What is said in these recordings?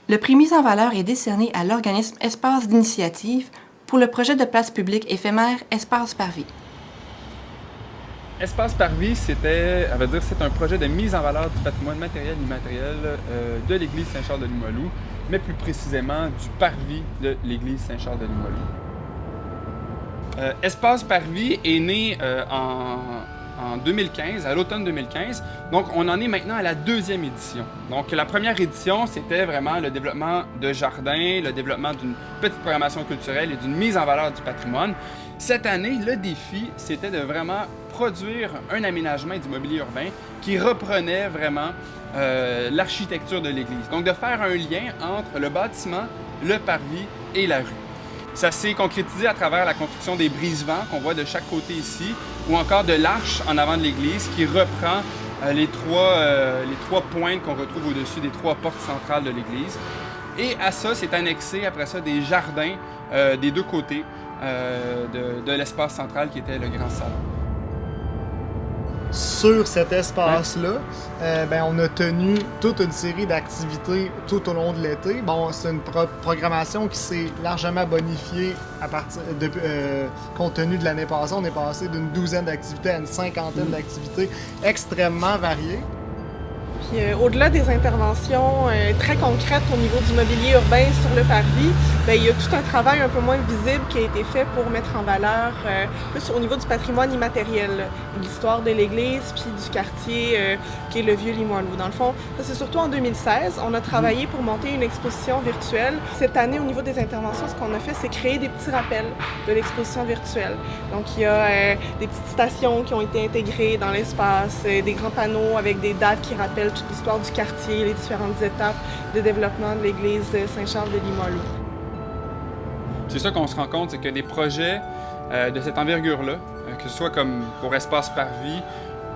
Le prix Mise en valeur est décerné à l'organisme Espace d'initiative pour le projet de place publique éphémère Espace Parvis. Espace Parvis, c'est un projet de mise en valeur du patrimoine matériel et immatériel de l'église Saint-Charles de Limoilou, mais plus précisément du parvis de l'église Saint-Charles de Limoilou. Espace Parvis est né en 2015, à l'automne 2015. Donc, on en est maintenant à la deuxième édition. Donc, la première édition, c'était vraiment le développement de jardins, le développement d'une petite programmation culturelle et d'une mise en valeur du patrimoine. Cette année, le défi, c'était de vraiment produire un aménagement du mobilier urbain qui reprenait vraiment l'architecture de l'église. Donc, de faire un lien entre le bâtiment, le parvis et la rue. Ça s'est concrétisé à travers la construction des brise-vents qu'on voit de chaque côté ici, ou encore de l'arche en avant de l'église qui reprend les trois pointes qu'on retrouve au-dessus des trois portes centrales de l'église. Et à ça, c'est annexé après ça des jardins des deux côtés de l'espace central qui était le grand salon. Sur cet espace-là, on a tenu toute une série d'activités tout au long de l'été. Bon, c'est une programmation qui s'est largement bonifiée compte tenu de l'année passée. On est passé d'une douzaine d'activités à une cinquantaine d'activités extrêmement variées. Puis au-delà des interventions très concrètes au niveau du mobilier urbain sur le parvis, il y a tout un travail un peu moins visible qui a été fait pour mettre en valeur plus au niveau du patrimoine immatériel, l'histoire de l'église puis du quartier qui est le vieux Limoilou. Dans le fond, c'est surtout en 2016, on a travaillé pour monter une exposition virtuelle. Cette année, au niveau des interventions, ce qu'on a fait, c'est créer des petits rappels de l'exposition virtuelle. Donc il y a des petites stations qui ont été intégrées dans l'espace, des grands panneaux avec des dates qui rappellent toute l'histoire du quartier, les différentes étapes de développement de l'église Saint-Charles de Limoilou. C'est ça qu'on se rend compte, c'est que des projets de cette envergure-là, que ce soit comme pour Espace Parvis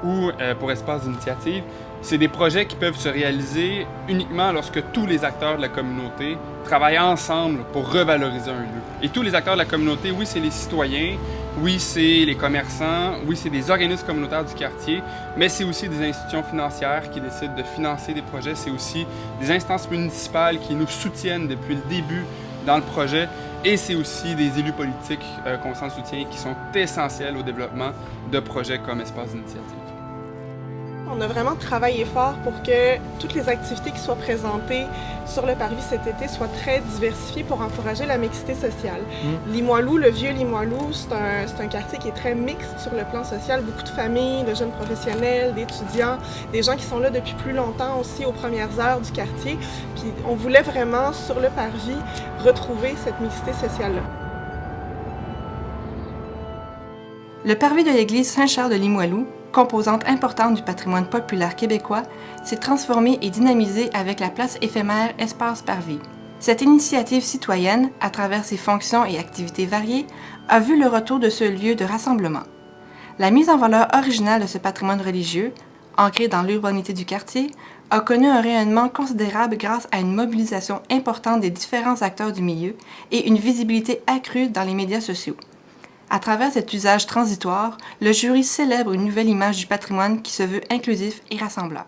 ou pour Espace d'initiative, c'est des projets qui peuvent se réaliser uniquement lorsque tous les acteurs de la communauté travaillent ensemble pour revaloriser un lieu. Et tous les acteurs de la communauté, oui, c'est les citoyens, oui, c'est les commerçants, oui, c'est des organismes communautaires du quartier, mais c'est aussi des institutions financières qui décident de financer des projets, c'est aussi des instances municipales qui nous soutiennent depuis le début dans le projet, et c'est aussi des élus politiques qu'on s'en soutient qui sont essentiels au développement de projets comme Espace d'initiative. On a vraiment travaillé fort pour que toutes les activités qui soient présentées sur le parvis cet été soient très diversifiées pour encourager la mixité sociale. Limoilou, le vieux Limoilou, c'est un quartier qui est très mixte sur le plan social. Beaucoup de familles, de jeunes professionnels, d'étudiants, des gens qui sont là depuis plus longtemps aussi aux premières heures du quartier. Puis on voulait vraiment, sur le parvis, retrouver cette mixité sociale-là. Le parvis de l'église Saint-Charles de Limoilou, composante importante du patrimoine populaire québécois, s'est transformé et dynamisé avec la place éphémère Espace Parvis. Cette initiative citoyenne, à travers ses fonctions et activités variées, a vu le retour de ce lieu de rassemblement. La mise en valeur originale de ce patrimoine religieux, ancré dans l'urbanité du quartier, a connu un rayonnement considérable grâce à une mobilisation importante des différents acteurs du milieu et une visibilité accrue dans les médias sociaux. À travers cet usage transitoire, le jury célèbre une nouvelle image du patrimoine qui se veut inclusif et rassembleur.